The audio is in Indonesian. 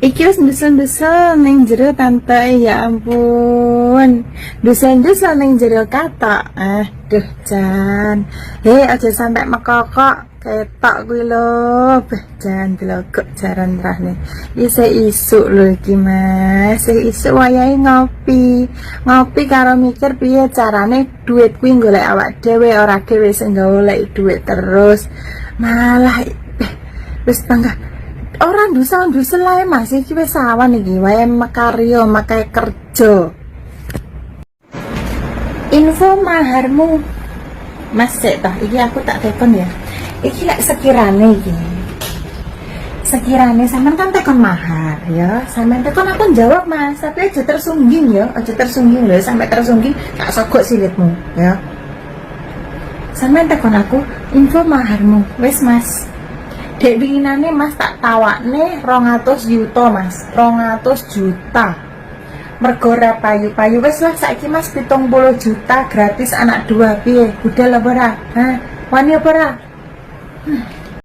Iki wis ndusel-ndusel ning jero tante, ya ampun. Ndusel-ndusel ning jero katok. Duh Jan. Hei aja sampe mekokok ketok kuwi lho. Beh Jan delokok jaran rahne. Isih isuk lho iki Mas. Isih isuk wayahe ngopi. Ngopi karo mikir piye carane duit kuwi golek awak dhewe ora dhewe sing golek duit terus. Malah wis bangga. Orang dusa-dusa lae Mas, iki wis sawan iki, wae makarya, makai kerja. Info maharmu Mas cek toh, iki aku tak telepon ya. Iki lek sekirane iki. Sekirane sampean kan telepon mahar ya, sampean telepon aku jawab Mas, tapi aja tersungging ya, aja tersungging lho, sampai tersungging tak sogok silitmu ya. Sampean telepon aku, info maharmu, wis Mas. Dek winginane Mas tak tawakne 200 juta Mas, 200 juta. Mergo ora payu-payu wis lah saiki Mas 70 juta gratis anak dua piye? Budal apa ora? Hah? Wani apa ora?